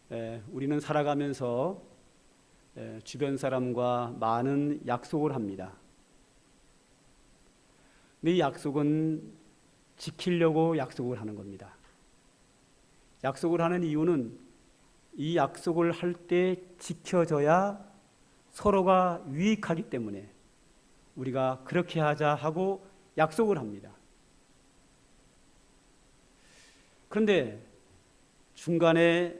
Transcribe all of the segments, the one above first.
우리는 살아가면서 주변 사람과 많은 약속을 합니다. 근데 이 약속은 지키려고 약속을 하는 겁니다. 약속을 하는 이유는 이 약속을 할 때 지켜져야 서로가 유익하기 때문에 우리가 그렇게 하자 하고 약속을 합니다. 그런데 중간에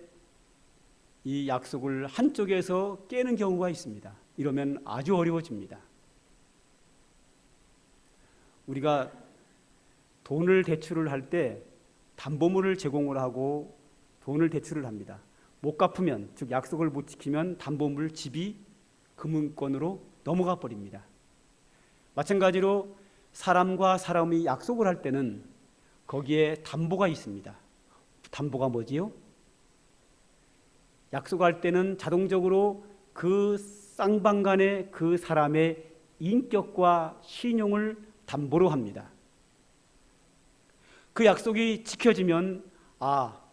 이 약속을 한쪽에서 깨는 경우가 있습니다. 이러면 아주 어려워집니다. 우리가 돈을 대출을 할 때 담보물을 제공을 하고 돈을 대출을 합니다. 못 갚으면, 즉 약속을 못 지키면 담보물 집이 금융권으로 넘어가 버립니다. 마찬가지로 사람과 사람이 약속을 할 때는 거기에 담보가 있습니다. 담보가 뭐지요? 약속할 때는 자동적으로 그 쌍방간의 그 사람의 인격과 신용을 담보로 합니다. 그 약속이 지켜지면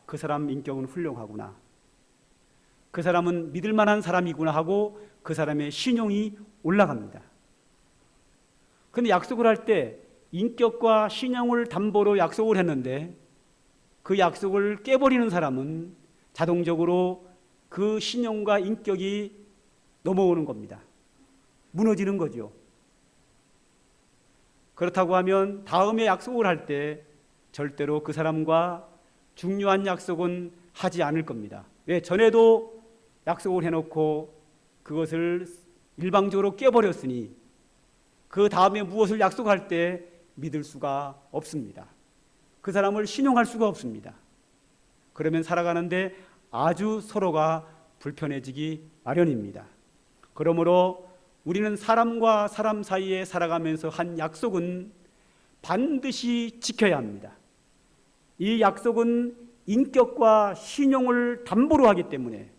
그 사람 인격은 훌륭하구나, 그 사람은 믿을 만한 사람이구나 하고 그 사람의 신용이 올라갑니다. 그런데 약속을 할 때 인격과 신용을 담보로 약속을 했는데 그 약속을 깨버리는 사람은 자동적으로 그 신용과 인격이 넘어오는 겁니다. 무너지는 거죠. 그렇다고 하면 다음에 약속을 할 때 절대로 그 사람과 중요한 약속은 하지 않을 겁니다. 왜? 전에도 약속을 해놓고 그것을 일방적으로 깨버렸으니 그 다음에 무엇을 약속할 때 믿을 수가 없습니다. 그 사람을 신용할 수가 없습니다. 그러면 살아가는데 아주 서로가 불편해지기 마련입니다. 그러므로 우리는 사람과 사람 사이에 살아가면서 한 약속은 반드시 지켜야 합니다. 이 약속은 인격과 신용을 담보로 하기 때문에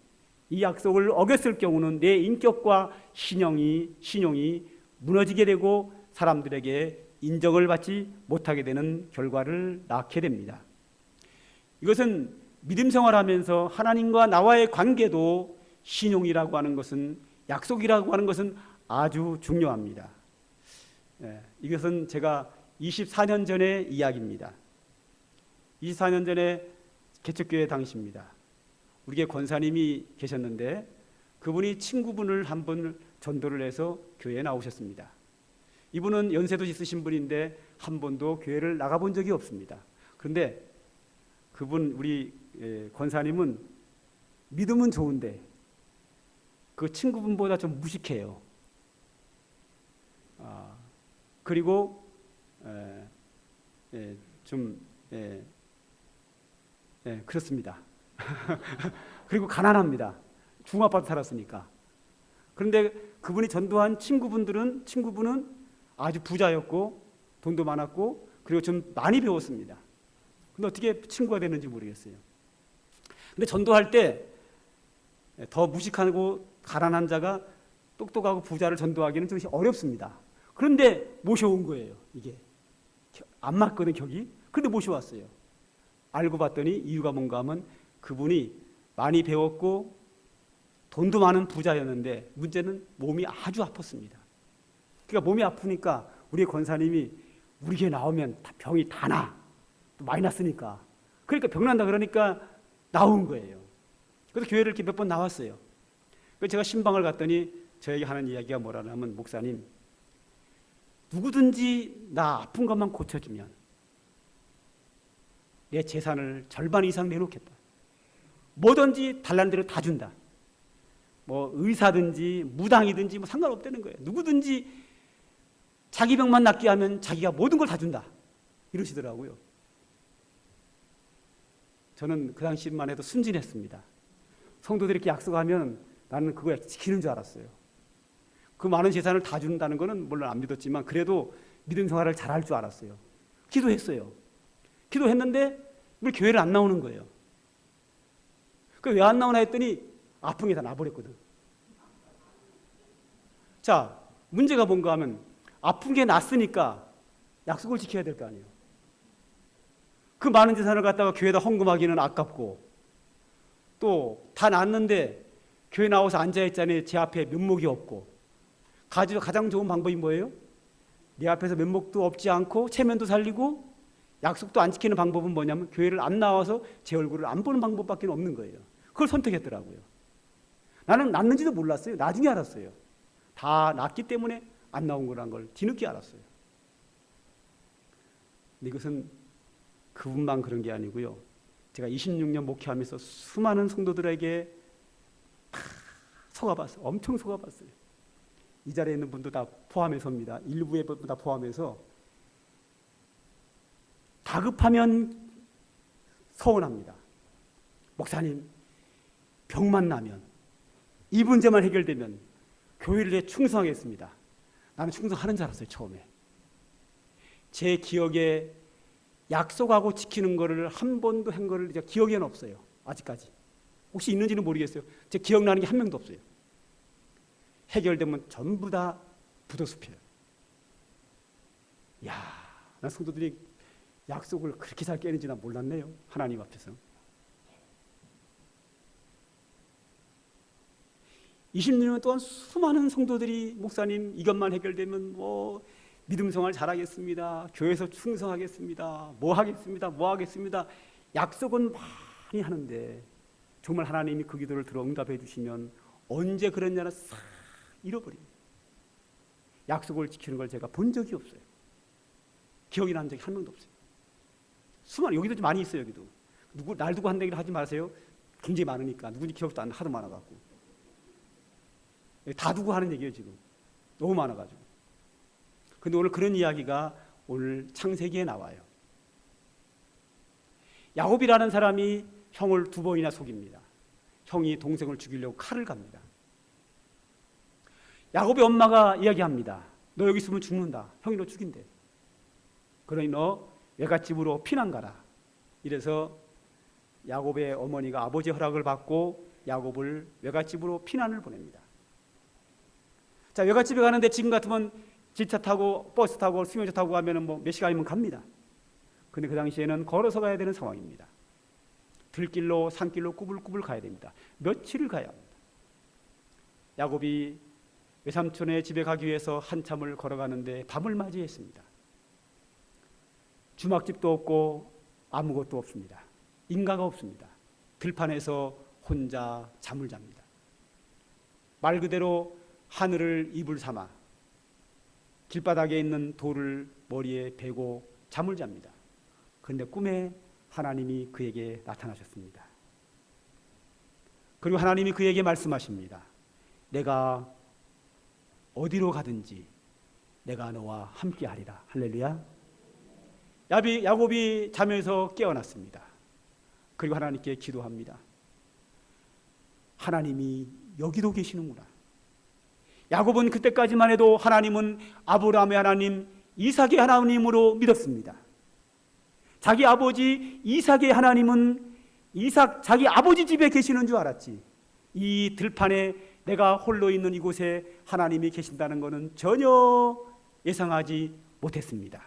이 약속을 어겼을 경우는 내 인격과 신용이 무너지게 되고 사람들에게 인정을 받지 못하게 되는 결과를 낳게 됩니다. 이것은 믿음 생활하면서 하나님과 나와의 관계도 신용이라고 하는 것은, 약속이라고 하는 것은 아주 중요합니다. 이것은 제가 24년 전의 이야기입니다. 24년 전에 개척교회 당시입니다. 우리의 권사님이 계셨는데 그분이 친구분을 한 분 전도를 해서 교회에 나오셨습니다. 이분은 연세도 있으신 분인데 한 번도 교회를 나가본 적이 없습니다. 그런데 그분, 우리 권사님은 믿음은 좋은데 그 친구분보다 좀 무식해요. 그리고 그렇습니다. 그리고 가난합니다. 중아파트 살았으니까. 그런데 그분이 전도한 친구분은 아주 부자였고 돈도 많았고 그리고 좀 많이 배웠습니다. 근데 어떻게 친구가 됐는지 모르겠어요. 근데 전도할 때 더 무식하고 가난한 자가 똑똑하고 부자를 전도하기는 좀 어렵습니다. 그런데 모셔온 거예요. 이게 안 맞거든, 격이. 그런데 모셔왔어요. 알고 봤더니 이유가 뭔가 하면 그분이 많이 배웠고 돈도 많은 부자였는데 문제는 몸이 아주 아팠습니다. 그러니까 몸이 아프니까 우리 권사님이 우리 교회 나오면 병이 다 나. 또 많이 났으니까. 그러니까 병 난다 그러니까 나온 거예요. 그래서 교회를 이렇게 몇 번 나왔어요. 그래서 제가 신방을 갔더니 저에게 하는 이야기가 뭐라냐면, 목사님, 누구든지 나 아픈 것만 고쳐주면 내 재산을 절반 이상 내놓겠다. 뭐든지 달라는 대로 다 준다. 뭐 의사든지 무당이든지 뭐 상관없다는 거예요. 누구든지 자기 병만 낫게 하면 자기가 모든 걸 다 준다. 이러시더라고요. 저는 그 당시만 해도 순진했습니다. 성도들이 이렇게 약속하면 나는 그거 지키는 줄 알았어요. 그 많은 재산을 다 준다는 거는 물론 안 믿었지만 그래도 믿음 생활을 잘할 줄 알았어요. 기도했어요. 기도했는데 우리 교회를 안 나오는 거예요. 그 왜 안 나오나 했더니 아픈 게 다 나버렸거든. 자, 문제가 뭔가 하면 아픈 게 났으니까 약속을 지켜야 될 거 아니에요. 그 많은 재산을 갖다가 교회에다 헌금하기는 아깝고 또 다 낫는데 교회 나와서 앉아있잖아요. 제 앞에 면목이 없고. 가장 좋은 방법이 뭐예요? 내 앞에서 면목도 없지 않고 체면도 살리고 약속도 안 지키는 방법은 뭐냐면 교회를 안 나와서 제 얼굴을 안 보는 방법밖에 없는 거예요. 그걸 선택했더라고요. 나는 낫는지도 몰랐어요. 나중에 알았어요. 다 낫기 때문에 안 나온 거란 걸 뒤늦게 알았어요. 근데 이것은 그분만 그런 게 아니고요. 제가 26년 목회하면서 수많은 성도들에게 다 속아봤어요. 엄청 속아봤어요. 이 자리에 있는 분도 다 포함해서입니다. 일부의 분도 다 포함해서 다급하면 서운합니다. 목사님, 병만 나면 이 문제만 해결되면 교회를 위해 충성하겠습니다. 나는 충성하는 줄 알았어요. 처음에. 제 기억에 약속하고 지키는 거를 한 번도 한 거를 이제 기억에는 없어요. 아직까지. 혹시 있는지는 모르겠어요. 제 기억나는 게 한 명도 없어요. 해결되면 전부 다 부도숲이에요. 야, 난 성도들이 약속을 그렇게 잘 깨는지 난 몰랐네요. 하나님 앞에서. 20년 동안 수많은 성도들이 목사님 이것만 해결되면 뭐 믿음 생활 잘하겠습니다. 교회에서 충성하겠습니다. 뭐 하겠습니다. 약속은 많이 하는데 정말 하나님이 그 기도를 들어 응답해 주시면 언제 그랬냐는 싹 잃어버립니다. 약속을 지키는 걸 제가 본 적이 없어요. 기억이 난 적이 한 명도 없어요. 수많은 여기도 좀 많이 있어요. 여기도 누구 날 두고 한 얘기를 하지 마세요. 굉장히 많으니까 누군지 기억도 안 나. 하도 많아갖고 다 두고 하는 얘기예요. 지금 너무 많아가지고. 근데 오늘 그런 이야기가 오늘 창세기에 나와요. 야곱이라는 사람이 형을 2번이나 속입니다. 형이 동생을 죽이려고 칼을 갑니다. 야곱의 엄마가 이야기합니다. 너 여기 있으면 죽는다. 형이 너 죽인대. 그러니 너 외갓집으로 피난 가라. 이래서 야곱의 어머니가 아버지의 허락을 받고 야곱을 외갓집으로 피난을 보냅니다. 자, 외갓집에 가는데 지금 같으면 기차 타고 버스 타고 승용차 타고 가면은 뭐 몇 시간이면 갑니다. 근데 그 당시에는 걸어서 가야 되는 상황입니다. 들길로 산길로 꾸불꾸불 가야 됩니다. 며칠을 가야 합니다. 야곱이 외삼촌의 집에 가기 위해서 한참을 걸어가는데 밤을 맞이했습니다. 주막집도 없고 아무것도 없습니다. 인가가 없습니다. 들판에서 혼자 잠을 잡니다. 말 그대로 하늘을 이불 삼아 길바닥에 있는 돌을 머리에 베고 잠을 잡니다. 그런데 꿈에 하나님이 그에게 나타나셨습니다. 그리고 하나님이 그에게 말씀하십니다. 내가 어디로 가든지 내가 너와 함께하리라. 할렐루야. 야곱이 잠에서 깨어났습니다. 그리고 하나님께 기도합니다. 하나님이 여기도 계시는구나. 야곱은 그때까지만 해도 하나님은 아브라함의 하나님, 이삭의 하나님으로 믿었습니다. 자기 아버지 이삭의 하나님은 자기 아버지 집에 계시는 줄 알았지. 이 들판에 내가 홀로 있는 이곳에 하나님이 계신다는 것은 전혀 예상하지 못했습니다.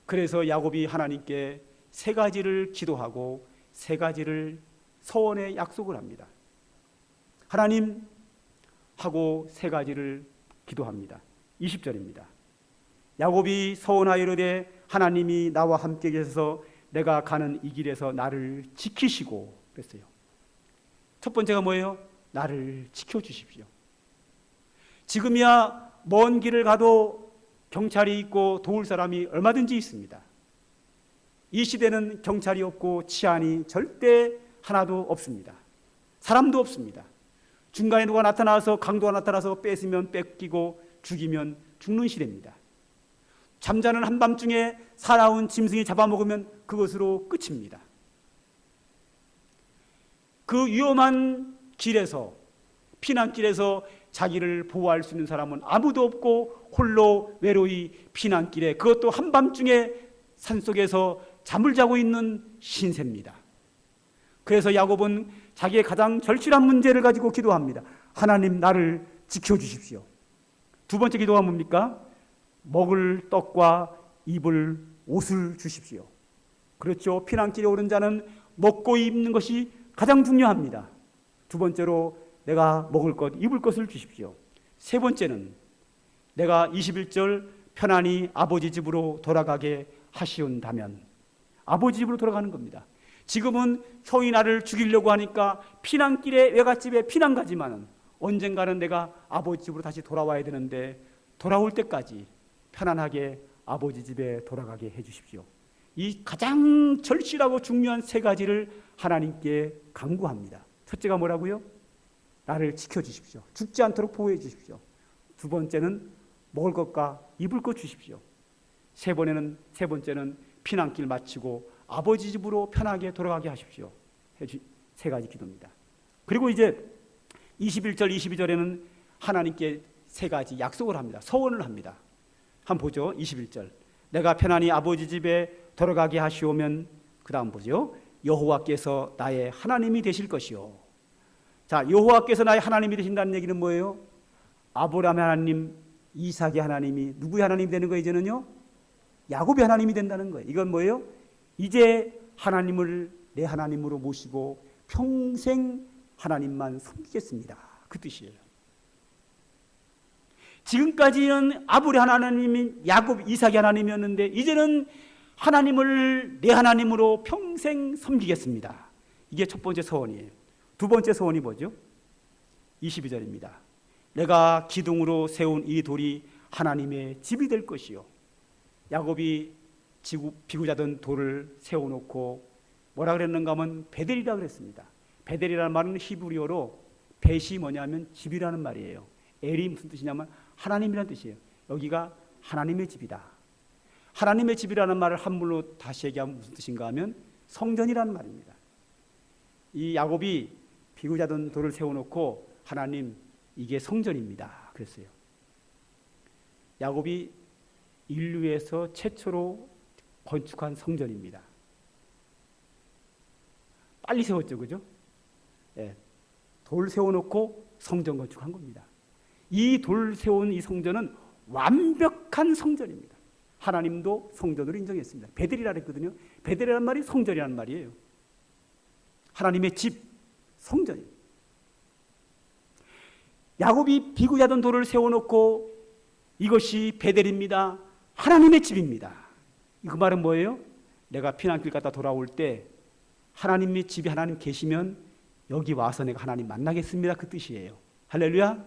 그래서 야곱이 하나님께 3가지를 기도하고 3가지를 서원의 약속을 합니다. 하나님 하고 3가지를 기도합니다. 20절입니다. 야곱이 서원하여 이르되 하나님이 나와 함께 계셔서 내가 가는 이 길에서 나를 지키시고 그랬어요. 첫 번째가 뭐예요? 나를 지켜주십시오. 지금이야 먼 길을 가도 경찰이 있고 도울 사람이 얼마든지 있습니다. 이 시대는 경찰이 없고 치안이 절대 하나도 없습니다. 사람도 없습니다. 중간에 누가 나타나서 강도가 나타나서 뺏으면 뺏기고 죽이면 죽는 시대입니다. 잠자는 한밤중에 살아온 짐승이 잡아먹으면 그것으로 끝입니다. 그 위험한 길에서 피난길에서 자기를 보호할 수 있는 사람은 아무도 없고 홀로 외로이 피난길에 그것도 한밤중에 산속에서 잠을 자고 있는 신세입니다. 그래서 야곱은 자기의 가장 절실한 문제를 가지고 기도합니다. 하나님 나를 지켜주십시오. 2번째 기도가 뭡니까? 먹을 떡과 입을 옷을 주십시오. 그렇죠. 피난길에 오른 자는 먹고 입는 것이 가장 중요합니다. 두 번째로 내가 먹을 것, 입을 것을 주십시오. 세 번째는 내가 21절 편안히 아버지 집으로 돌아가게 하시온다면, 아버지 집으로 돌아가는 겁니다. 지금은 형이 나를 죽이려고 하니까 피난길에 외갓집에 피난 가지만은 언젠가는 내가 아버지 집으로 다시 돌아와야 되는데 돌아올 때까지 편안하게 아버지 집에 돌아가게 해주십시오. 이 가장 절실하고 중요한 세 가지를 하나님께 간구합니다. 첫째가 뭐라고요? 나를 지켜주십시오. 죽지 않도록 보호해 주십시오. 두 번째는 먹을 것과 입을 것 주십시오. 세 번째는 피난길 마치고 아버지 집으로 편하게 돌아가게 하십시오. 세 가지 기도입니다. 그리고 이제 21절, 22절에는 하나님께 세 가지 약속을 합니다. 서원을 합니다. 한번 보죠. 21절. 내가 편안히 아버지 집에 돌아가게 하시오면, 그 다음 보죠. 여호와께서 나의 하나님이 되실 것이요. 자, 여호와께서 나의 하나님이 되신다는 얘기는 뭐예요? 아브라함의 하나님, 이삭의 하나님이 누구의 하나님이 되는 거예요? 이제는요, 야곱의 하나님이 된다는 거예요. 이건 뭐예요? 이제 하나님을 내 하나님으로 모시고 평생 하나님만 섬기겠습니다. 그 뜻이에요. 지금까지는 아브라함 하나님이 야곱, 이삭의 하나님이었는데 이제는 하나님을 내 하나님으로 평생 섬기겠습니다. 이게 첫 번째 서원이에요. 두 번째 서원이 뭐죠? 22절입니다. 내가 기둥으로 세운 이 돌이 하나님의 집이 될 것이요. 야곱이 비구자던 돌을 세워놓고 뭐라 그랬는가 하면 베델이라 그랬습니다. 베델이라는 말은 히브리어로 벳이 뭐냐면 집이라는 말이에요. 엘이 무슨 뜻이냐면 하나님이라는 뜻이에요. 여기가 하나님의 집이다. 하나님의 집이라는 말을 한문으로 다시 얘기하면 무슨 뜻인가 하면 성전이라는 말입니다. 이 야곱이 비구자던 돌을 세워놓고 하나님, 이게 성전입니다 그랬어요. 야곱이 인류에서 최초로 건축한 성전입니다. 빨리 세웠죠, 그죠? 예, 돌 세워놓고 성전 건축한 겁니다. 이 돌 세운 이 성전은 완벽한 성전입니다. 하나님도 성전으로 인정했습니다. 베델이라 그랬거든요. 베델이라는 말이 성전이라는 말이에요. 하나님의 집, 성전입니다. 야곱이 비구자던 돌을 세워놓고 이것이 베델입니다. 하나님의 집입니다. 그 말은 뭐예요? 내가 피난길 갔다 돌아올 때 하나님의 집에 하나님 계시면 여기 와서 내가 하나님 만나겠습니다. 그 뜻이에요. 할렐루야.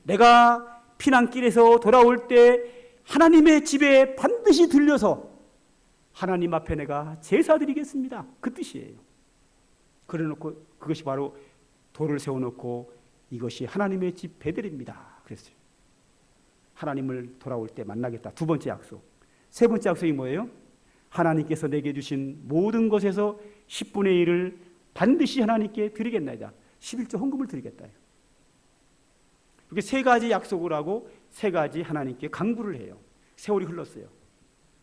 내가 피난길에서 돌아올 때 하나님의 집에 반드시 들려서 하나님 앞에 내가 제사 드리겠습니다. 그 뜻이에요. 그래놓고 그것이 바로 돌을 세워놓고 이것이 하나님의 집 베델입니다 그랬어요. 하나님을 돌아올 때 만나겠다. 두 번째 약속. 세 번째 약속이 뭐예요? 하나님께서 내게 주신 모든 것에서 10분의 1을 반드시 하나님께 드리겠나이다. 11조 헌금을 드리겠다. 이렇게 세 가지 약속을 하고 세 가지 하나님께 간구를 해요. 세월이 흘렀어요.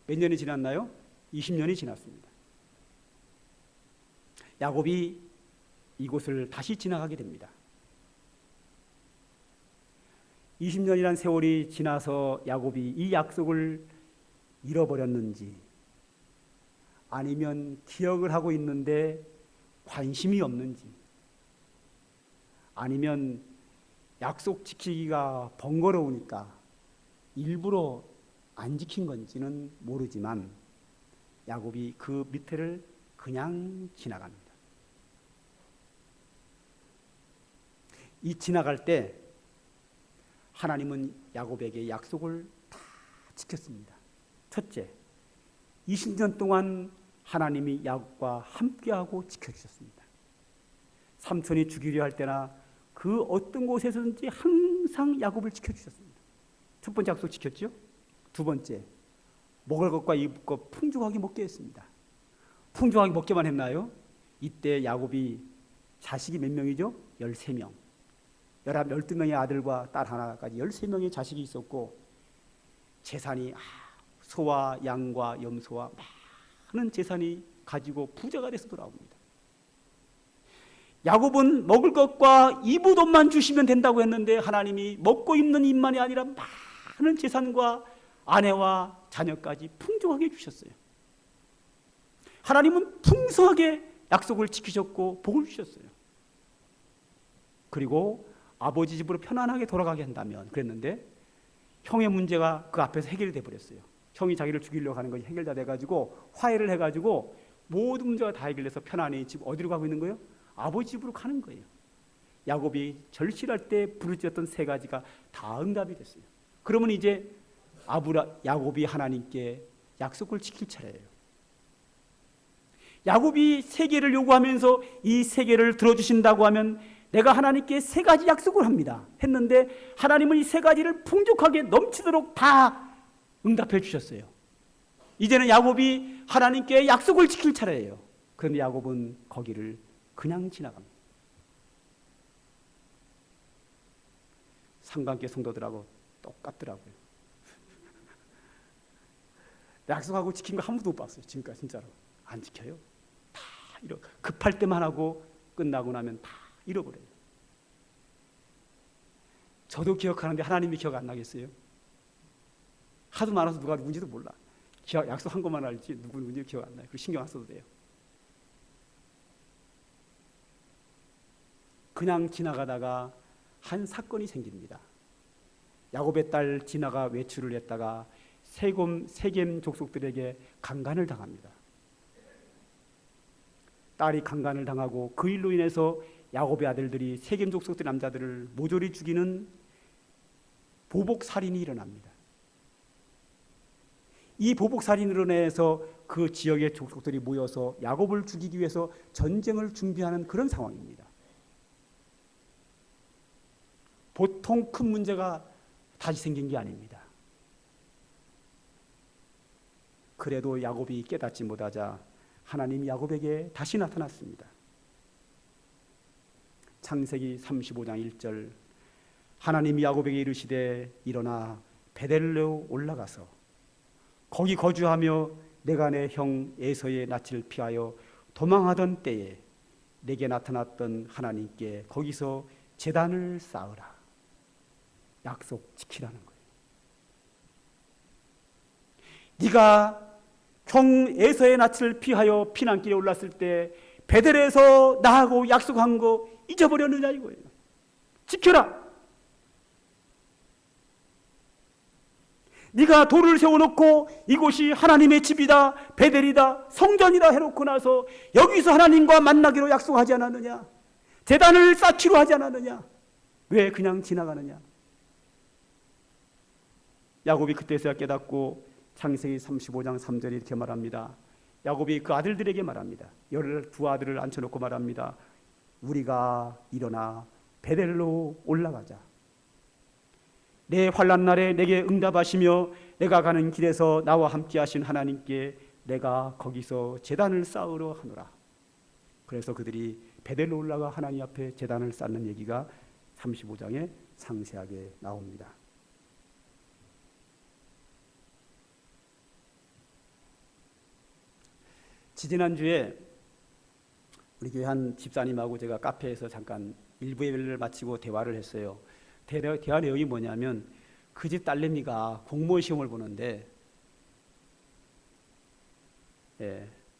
몇 년이 지났나요? 20년이 지났습니다. 야곱이 이곳을 다시 지나가게 됩니다. 20년이란 세월이 지나서 야곱이 이 약속을 잃어버렸는지 아니면 기억을 하고 있는데 관심이 없는지 아니면 약속 지키기가 번거로우니까 일부러 안 지킨 건지는 모르지만 야곱이 그 밑에를 그냥 지나갑니다. 이 지나갈 때 하나님은 야곱에게 약속을 다 지켰습니다. 첫째, 20년 동안 하나님이 야곱과 함께하고 지켜주셨습니다. 삼손이 죽이려 할 때나 그 어떤 곳에서든지 항상 야곱을 지켜주셨습니다. 첫 번째 약속 지켰죠. 두 번째, 먹을 것과 입을 것 풍족하게 먹게 했습니다. 풍족하게 먹게만 했나요? 이때 야곱이 자식이 몇 명이죠? 13명. 12명의 아들과 딸 하나까지 13명의 자식이 있었고 재산이 소와 양과 염소와 많은 재산이 가지고 부자가 돼서 돌아옵니다. 야곱은 먹을 것과 입을 옷만 주시면 된다고 했는데 하나님이 먹고 입는 입만이 아니라 많은 재산과 아내와 자녀까지 풍족하게 주셨어요. 하나님은 풍성하게 약속을 지키셨고 복을 주셨어요. 그리고 아버지 집으로 편안하게 돌아가게 한다면 그랬는데 형의 문제가 그 앞에서 해결이 돼버렸어요. 형이 자기를 죽이려고 하는 것이 해결 다 돼가지고 화해를 해가지고 모든 문제가 다 해결돼서 편안히 집 어디로 가고 있는 거예요? 아버지 집으로 가는 거예요. 야곱이 절실할 때 부르짖었던 세 가지가 다 응답이 됐어요. 그러면 이제 야곱이 하나님께 약속을 지킬 차례예요. 야곱이 세 개를 요구하면서 이 세 개를 들어주신다고 하면 내가 하나님께 세 가지 약속을 합니다 했는데 하나님은 이 세 가지를 풍족하게 넘치도록 다 응답해 주셨어요. 이제는 야곱이 하나님께 약속을 지킬 차례예요. 그런데 야곱은 거기를 그냥 지나갑니다. 상관계 성도들하고 똑같더라고요. 약속하고 지킨 거 한 번도 못 봤어요. 지금까지 진짜로 안 지켜요. 다 급할 때만 하고 끝나고 나면 다 잃어버려요. 저도 기억하는데 하나님이 기억 안 나겠어요? 하도 많아서 누가 누군지도 몰라. 약속한 것만 알지 누구 누군지 기억 안 나요. 그리고 신경 안 써도 돼요. 그냥 지나가다가 한 사건이 생깁니다. 야곱의 딸 디나가 외출을 했다가 세겜 족속들에게 강간을 당합니다. 딸이 강간을 당하고 그 일로 인해서 야곱의 아들들이 세겜 족속들 남자들을 모조리 죽이는 보복살인이 일어납니다. 이 보복살인으로 인해서 그 지역의 족속들이 모여서 야곱을 죽이기 위해서 전쟁을 준비하는 그런 상황입니다. 보통 큰 문제가 다시 생긴 게 아닙니다. 그래도 야곱이 깨닫지 못하자 하나님이 야곱에게 다시 나타났습니다. 창세기 35장 1절 하나님이 야곱에게 이르시되 일어나 베델로 올라가서 거기 거주하며 내가 내 형 에서의 낯을 피하여 도망하던 때에 내게 나타났던 하나님께 거기서 제단을 쌓으라. 약속 지키라는 거예요. 네가 형 에서의 낯을 피하여 피난길에 올랐을 때 베델에서 나하고 약속한 거 잊어버렸느냐 이거예요. 지켜라. 네가 돌을 세워놓고 이곳이 하나님의 집이다, 베델이다, 성전이다 해놓고 나서 여기서 하나님과 만나기로 약속하지 않았느냐? 제단을 쌓기로 하지 않았느냐? 왜 그냥 지나가느냐? 야곱이 그때서야 깨닫고 창세기 35장 3절에 이렇게 말합니다. 야곱이 그 아들들에게 말합니다. 12아들을 앉혀놓고 말합니다. 우리가 일어나 베델로 올라가자. 내 환난 날에 내게 응답하시며 내가 가는 길에서 나와 함께 하신 하나님께 내가 거기서 제단을 쌓으러 하노라. 그래서 그들이 베델로 올라가 하나님 앞에 제단을 쌓는 얘기가 35장에 상세하게 나옵니다. 지지난주에 우리 교회 한 집사님하고 제가 카페에서 잠깐 일부 예배를 마치고 대화를 했어요. 대화 내용이 뭐냐면 그 집 딸내미가 공무원 시험을 보는데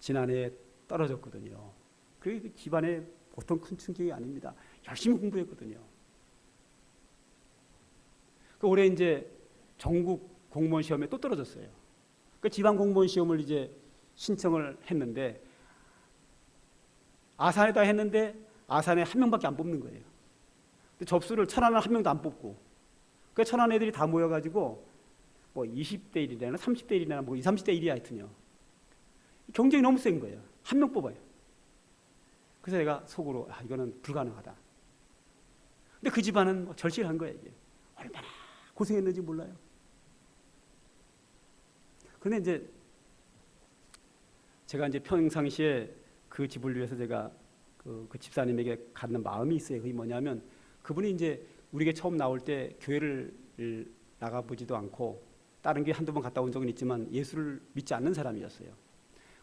지난해 떨어졌거든요. 그게 집안에 보통 큰 충격이 아닙니다. 열심히 공부했거든요. 올해 이제 전국 공무원 시험에 또 떨어졌어요. 그 지방 공무원 시험을 이제 신청을 했는데 아산에다 했는데 아산에 한 명밖에 안 뽑는 거예요. 접수를 천안은 한 명도 안 뽑고 그 천안 애들이 다 모여가지고 뭐 20대 1이라나 30대 1이나 뭐 20, 30대 1이 하여튼요. 경쟁이 너무 센 거예요. 한 명 뽑아요. 그래서 내가 속으로 이거는 불가능하다. 근데 그 집안은 뭐 절실한 거예요. 이게 얼마나 고생했는지 몰라요. 그런데 이제 제가 이제 평상시에 그 집을 위해서 제가 그 집사님에게 갖는 마음이 있어요. 그게 뭐냐면 그분이 이제 우리에게 처음 나올 때 교회를 나가보지도 않고 다른 교회 한두 번 갔다 온 적은 있지만 예수를 믿지 않는 사람이었어요.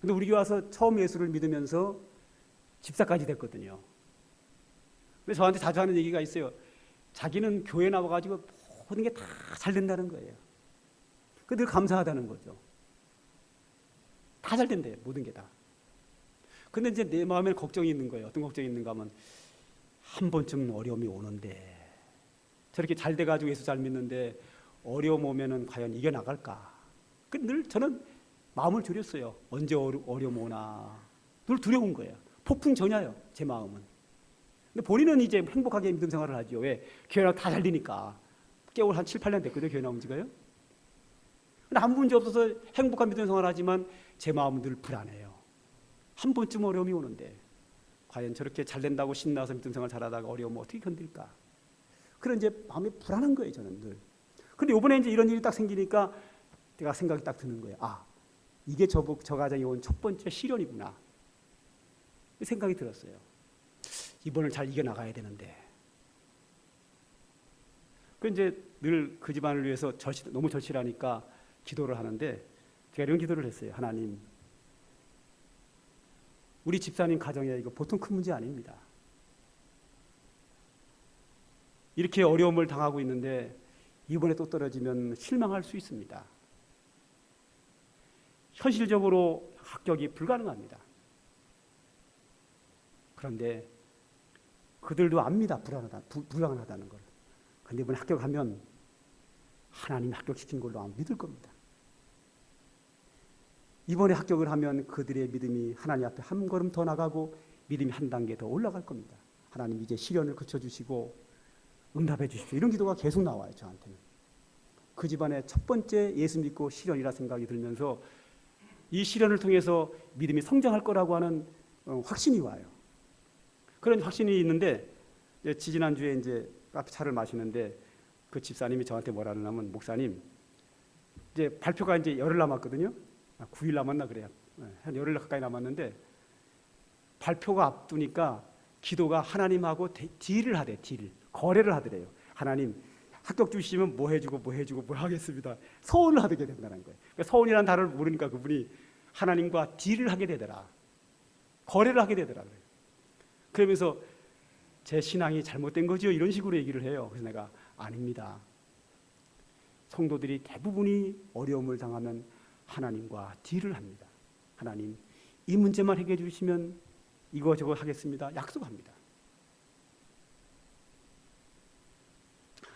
근데 우리 교회 와서 처음 예수를 믿으면서 집사까지 됐거든요. 근데 저한테 자주 하는 얘기가 있어요. 자기는 교회 나와가지고 모든 게 다 잘 된다는 거예요. 늘 감사하다는 거죠. 다 잘 된대요. 모든 게 다. 근데 이제 내 마음에 걱정이 있는 거예요. 어떤 걱정이 있는가 하면 한 번쯤 어려움이 오는데 저렇게 잘 돼가지고 예수 잘 믿는데 어려움 오면은 과연 이겨나갈까? 늘 저는 마음을 졸였어요. 언제 어려움 오나. 늘 두려운 거예요. 폭풍 전야요, 제 마음은. 근데 본인은 이제 행복하게 믿음 생활을 하죠. 왜? 교회 나와 다 잘 되니까. 겨울 한 7, 8년 됐거든요, 교회 나온 지가요. 근데 아무 문제 없어서 행복한 믿음 생활을 하지만 제 마음은 늘 불안해요. 한 번쯤 어려움이 오는데 과연 저렇게 잘 된다고 신나서 믿음 생활 잘하다가 어려우면 어떻게 견딜까? 그런 이제 마음이 불안한 거예요, 저는 늘. 근데 이번에 이제 이런 일이 딱 생기니까 제가 생각이 딱 드는 거예요. 아, 이게 저 가정이 온 첫 번째 시련이구나. 생각이 들었어요. 이번을 잘 이겨나가야 되는데. 그 이제 늘 그 집안을 위해서 너무 절실하니까 기도를 하는데 제가 이런 기도를 했어요. 하나님, 우리 집사님 가정에 이거 보통 큰 문제 아닙니다. 이렇게 어려움을 당하고 있는데 이번에 또 떨어지면 실망할 수 있습니다. 현실적으로 합격이 불가능합니다. 그런데 그들도 압니다. 불가능하다는 걸. 근데 이번에 합격하면 하나님이 합격시킨 걸로 아마 믿을 겁니다. 이번에 합격을 하면 그들의 믿음이 하나님 앞에 한 걸음 더 나가고 믿음이 한 단계 더 올라갈 겁니다. 하나님 이제 시련을 그쳐주시고 응답해 주십시오. 이런 기도가 계속 나와요, 저한테는. 그 집안의 첫 번째 예수 믿고 시련이라 생각이 들면서 이 시련을 통해서 믿음이 성장할 거라고 하는 확신이 와요. 그런 확신이 있는데 지지난주에 이제 카페 차를 마시는데 그 집사님이 저한테 뭐라 그러냐면 목사님 이제 발표가 이제 열흘 남았거든요. 9일 남았나 그래요. 한 열흘 가까이 남았는데 발표가 앞두니까 기도가 하나님하고 딜을 하대. 거래를 하더래요. 하나님 합격 주시면 뭐 해주고 뭐 하겠습니다. 서운을 하게 된다는 거예요. 그러니까 서운이라는 단어를 모르니까 그분이 하나님과 딜을 하게 되더라. 거래를 하게 되더라. 그러면서 제 신앙이 잘못된 거죠. 이런 식으로 얘기를 해요. 그래서 내가 아닙니다. 성도들이 대부분이 어려움을 당하면 하나님과 딜을 합니다. 하나님 이 문제만 해결해 주시면 이거 저거 하겠습니다. 약속합니다.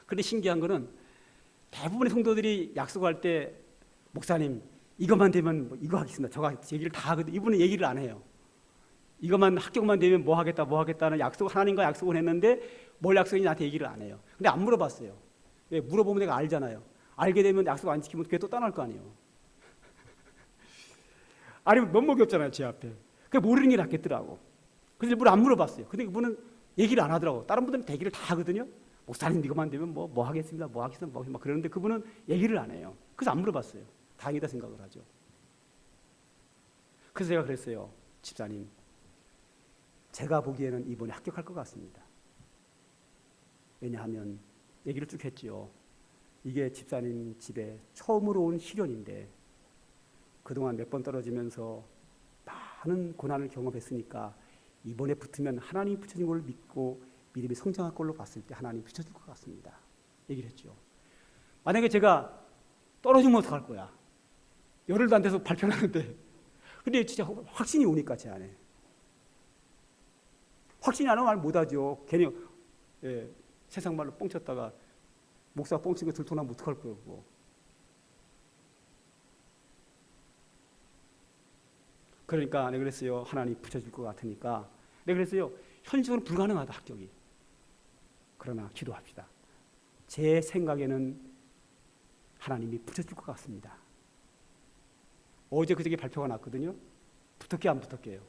그런데 신기한 거는 대부분의 성도들이 약속할 때 목사님 이것만 되면 뭐 이거 하겠습니다. 저거 얘기를 다 하거든요. 이분은 얘기를 안 해요. 이것만 합격만 되면 뭐 하겠다는 약속, 하나님과 약속을 했는데 뭘 약속인지 나한테 얘기를 안 해요. 근데 안 물어봤어요. 왜? 물어보면 내가 알잖아요. 알게 되면 약속 안 지키면 그게 또 떠날 거 아니에요. 아니면 면목이 없잖아요, 제 앞에. 그게 모르는 게 낫겠더라고. 그래서 일부러 안 물어봤어요. 근데 그분은 얘기를 안 하더라고. 다른 분들은 대기를 다 하거든요. 목사님 이것만 되면 뭐 하겠습니다. 뭐 그러는데 그분은 얘기를 안 해요. 그래서 안 물어봤어요. 다행이다 생각을 하죠. 그래서 제가 그랬어요. 집사님, 제가 보기에는 이번에 합격할 것 같습니다. 왜냐하면 얘기를 쭉 했지요. 이게 집사님 집에 처음으로 온 시련인데 그동안 몇 번 떨어지면서 많은 고난을 경험했으니까 이번에 붙으면 하나님이 붙여준 걸 믿고 믿음이 성장할 걸로 봤을 때 하나님이 붙여줄 것 같습니다. 얘기를 했죠. 만약에 제가 떨어지면 어떡할 거야? 열흘도 안 돼서 발표를 하는데 근데 진짜 확신이 오니까 제 안에 확신이 안 오면 말 못하죠. 괜히 세상 말로 뻥쳤다가 목사가 뻥친 거 들통나면 어떡할 거고. 그러니까 내가 그랬어요. 하나님 붙여줄 것 같으니까 내가 그랬어요. 현실적으로 불가능하다 합격이. 그러나 기도합시다. 제 생각에는 하나님이 붙여줄 것 같습니다. 어제 그저께 발표가 났거든요. 붙었게 안 붙었게요.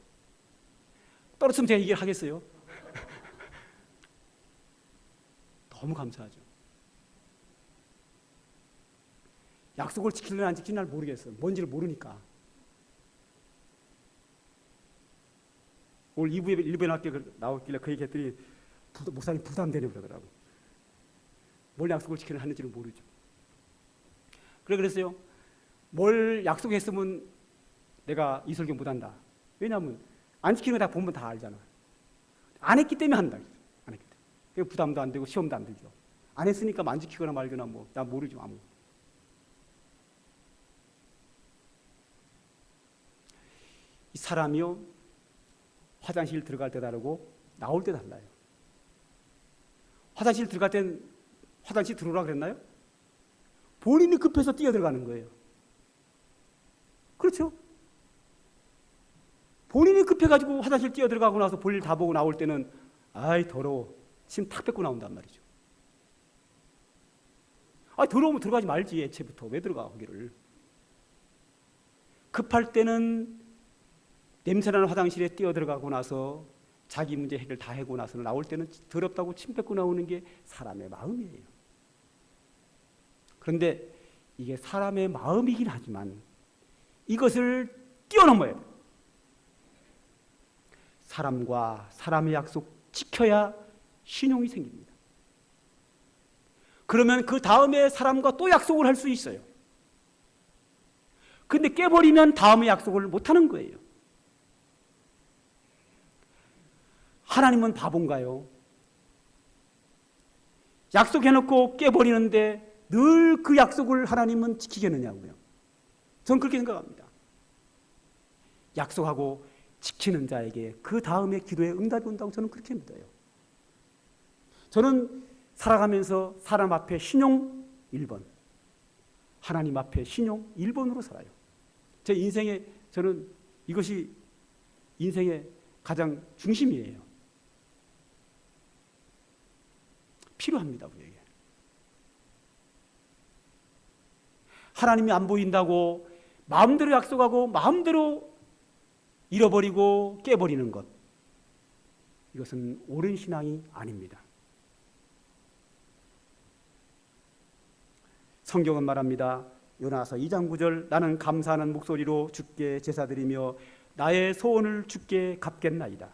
떨어지면 제가 얘기를 하겠어요? 너무 감사하죠. 약속을 지킬려나 안 지킬려나 모르겠어요. 뭔지를 모르니까. 오늘 2부에 나왔길래 그 얘기 했더니 목사님 부담되네 그러더라고. 뭘 약속을 지키려 하는지를 모르죠. 그랬어요. 뭘 약속했으면 내가 이 설교 못한다. 왜냐하면 안 지키는 거 다 보면 다 알잖아. 안 했기 때문에 한다. 안 했기 때문에. 부담도 안 되고 시험도 안 들죠. 안 했으니까 안 지키거나 말거나 나 모르죠. 아무. 이 사람이요 화장실 들어갈 때 다르고 나올 때 달라요. 화장실 들어갈 땐 화장실 들어오라 그랬나요? 본인이 급해서 뛰어 들어가는 거예요. 그렇죠? 본인이 급해가지고 화장실 뛰어 들어가고 나서 볼일 다 보고 나올 때는 아이 더러워, 침 탁 뱉고 나온단 말이죠. 아, 더러우면 들어가지 말지. 애초부터 왜 들어가 거기를. 급할 때는 냄새나는 화장실에 뛰어 들어가고 나서 자기 문제 해결 다 하고 나서 나올 때는 더럽다고 침 뱉고 나오는 게 사람의 마음이에요. 그런데 이게 사람의 마음이긴 하지만 이것을 뛰어넘어야 돼요. 사람과 사람의 약속 지켜야 신용이 생깁니다. 그러면 그 다음에 사람과 또 약속을 할 수 있어요. 근데 깨버리면 다음에 약속을 못하는 거예요. 하나님은 바본가요? 약속해놓고 깨버리는데 늘 그 약속을 하나님은 지키겠느냐고요. 저는 그렇게 생각합니다. 약속하고 지키는 자에게 그 다음에 기도에 응답이 온다고 저는 그렇게 믿어요. 저는 살아가면서 사람 앞에 신용 1번, 하나님 앞에 신용 1번으로 살아요. 제 인생에 저는 이것이 인생의 가장 중심이에요. 필요합니다, 우리에게. 하나님이 안 보인다고 마음대로 약속하고 마음대로 잃어버리고 깨버리는 것, 이것은 옳은 신앙이 아닙니다. 성경은 말합니다. 요나서 2장 9절, 나는 감사하는 목소리로 주께 제사드리며 나의 소원을 주께 갚겠나이다.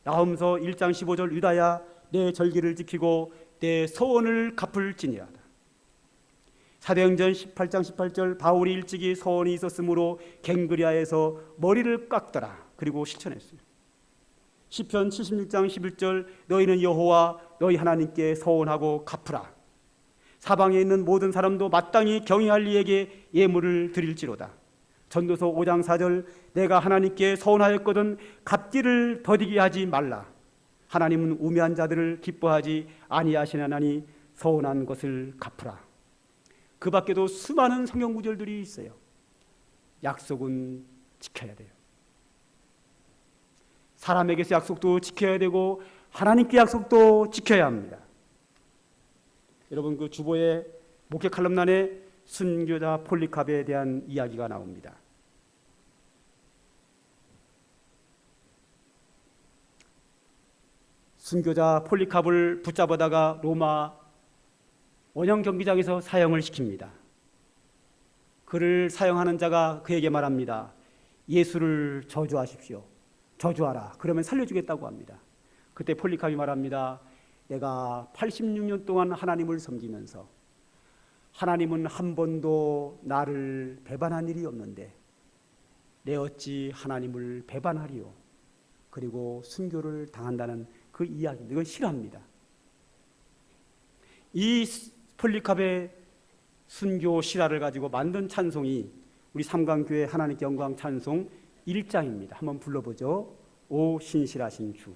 나홈서 1장 15절, 유다야 내 절기를 지키고 내 소원을 갚을지니라. 사도행전 18장 18절, 바울이 일찍이 소원이 있었으므로 갱그리아에서 머리를 깎더라. 그리고 실천했어요. 시편 76장 11절, 너희는 여호와 너희 하나님께 소원하고 갚으라. 사방에 있는 모든 사람도 마땅히 경외할 이에게 예물을 드릴지로다. 전도서 5장 4절, 내가 하나님께 소원하였거든 갚기를 더디게 하지 말라. 하나님은 우매한 자들을 기뻐하지 아니하시나니 소원한 것을 갚으라. 그 밖에도 수많은 성경 구절들이 있어요. 약속은 지켜야 돼요. 사람에게서 약속도 지켜야 되고 하나님께 약속도 지켜야 합니다. 여러분, 그 주보의 목회 칼럼란에 순교자 폴리캅에 대한 이야기가 나옵니다. 순교자 폴리캅을 붙잡아다가 로마 원형 경기장에서 사형을 시킵니다. 그를 사형하는 자가 그에게 말합니다. 예수를 저주하십시오. 저주하라. 그러면 살려주겠다고 합니다. 그때 폴리캅이 말합니다. 내가 86년 동안 하나님을 섬기면서 하나님은 한 번도 나를 배반한 일이 없는데 내 어찌 하나님을 배반하리요. 그리고 순교를 당한다는 그 이야기입니다. 이건 실화입니다. 이 폴리캅의 순교 실화를 가지고 만든 찬송이 우리 삼강교회 하나님께 영광 찬송 1장입니다. 한번 불러보죠. 오 신실하신 주.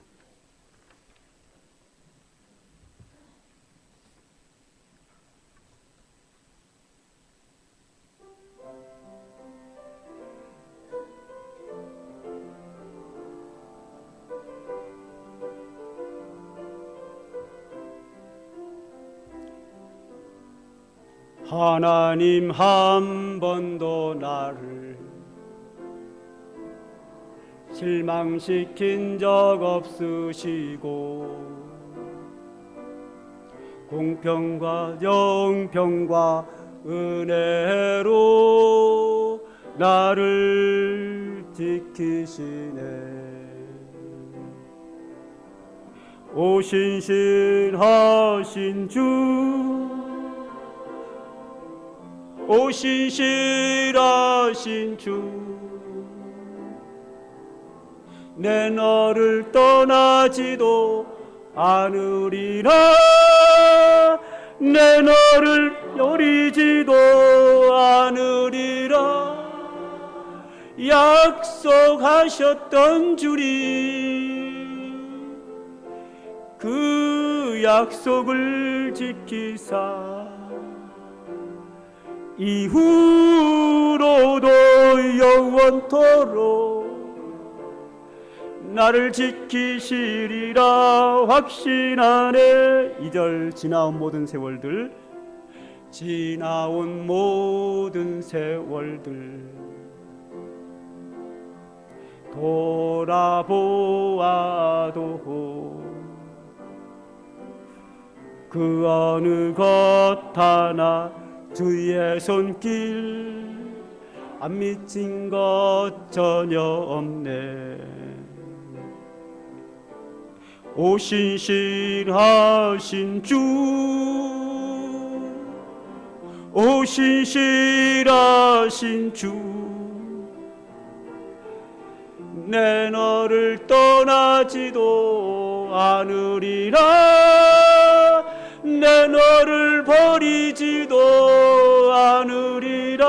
하나님 한 번도 나를 실망시킨 적 없으시고 공평과 정평과 은혜로 나를 지키시네. 오 신실하신 주, 오 신실하신 주, 내 너를 떠나지도 않으리라. 내 너를 여리지도 않으리라. 약속 약속하셨던 주님, 그 약속을 지키사 이후로도 영원토록 나를 지키시리라 확신하네. 2절 지나온 모든 세월들, 지나온 모든 세월들 돌아보아도 그 어느 것 하나 주의 손길 안 미친 것 전혀 없네. 오 신실하신 주, 오 신실하신 주, 내 너를 떠나지도 않으리라, 내 너를 버리지도 않으리라.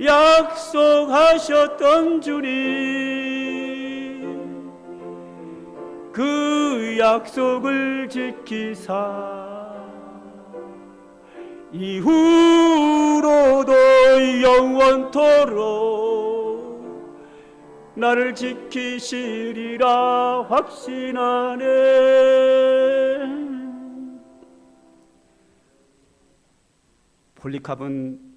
약속하셨던 주님, 그 약속을 지키사 이후로도 영원토록 나를 지키시리라 확신하네. 폴리캅은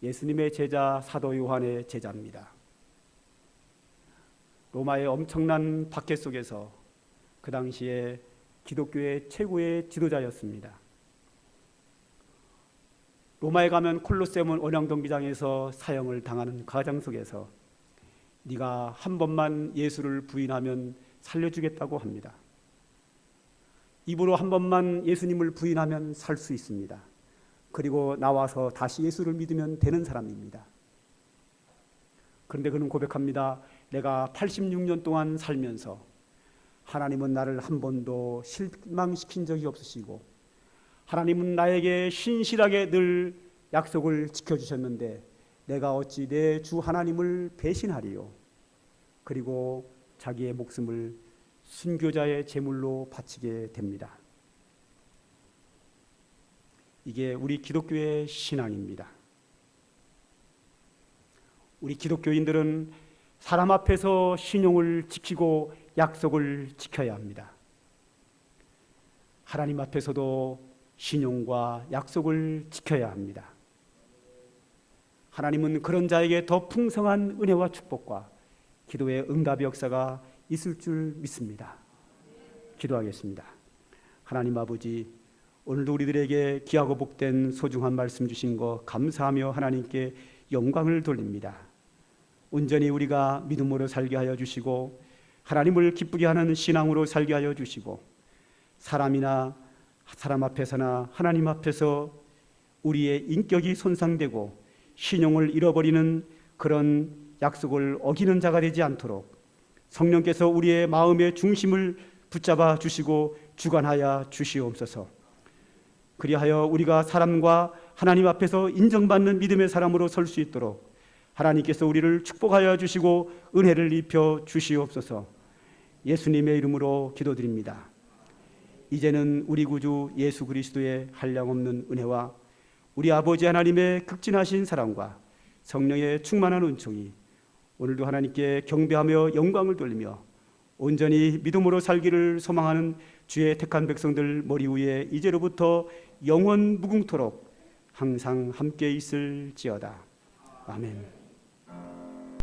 예수님의 제자 사도 요한의 제자입니다. 로마의 엄청난 박해 속에서 그 당시에 기독교의 최고의 지도자였습니다. 로마에 가면 콜로세움 원형경기장에서 사형을 당하는 과정 속에서 네가 한 번만 예수를 부인하면 살려주겠다고 합니다. 입으로 한 번만 예수님을 부인하면 살 수 있습니다. 그리고 나와서 다시 예수를 믿으면 되는 사람입니다. 그런데 그는 고백합니다. 내가 86년 동안 살면서 하나님은 나를 한 번도 실망시킨 적이 없으시고 하나님은 나에게 신실하게 늘 약속을 지켜주셨는데 내가 어찌 내 주 하나님을 배신하리요. 그리고 자기의 목숨을 순교자의 제물로 바치게 됩니다. 이게 우리 기독교의 신앙입니다. 우리 기독교인들은 사람 앞에서 신용을 지키고 약속을 지켜야 합니다. 하나님 앞에서도 신용과 약속을 지켜야 합니다. 하나님은 그런 자에게 더 풍성한 은혜와 축복과 기도의 응답의 역사가 있을 줄 믿습니다. 기도하겠습니다. 하나님 아버지, 오늘도 우리들에게 귀하고 복된 소중한 말씀 주신 거 감사하며 하나님께 영광을 돌립니다. 온전히 우리가 믿음으로 살게 하여 주시고 하나님을 기쁘게 하는 신앙으로 살게 하여 주시고 사람이나 사람 앞에서나 하나님 앞에서 우리의 인격이 손상되고 신용을 잃어버리는 그런 약속을 어기는 자가 되지 않도록 성령께서 우리의 마음의 중심을 붙잡아 주시고 주관하여 주시옵소서. 그리하여 우리가 사람과 하나님 앞에서 인정받는 믿음의 사람으로 설 수 있도록 하나님께서 우리를 축복하여 주시고 은혜를 입혀 주시옵소서. 예수님의 이름으로 기도드립니다. 이제는 우리 구주 예수 그리스도의 한량없는 은혜와 우리 아버지 하나님의 극진하신 사랑과 성령의 충만한 은총이 오늘도 하나님께 경배하며 영광을 돌리며 온전히 믿음으로 살기를 소망하는 주의 택한 백성들 머리 위에 이제로부터 영원 무궁토록 항상 함께 있을지어다. 아멘.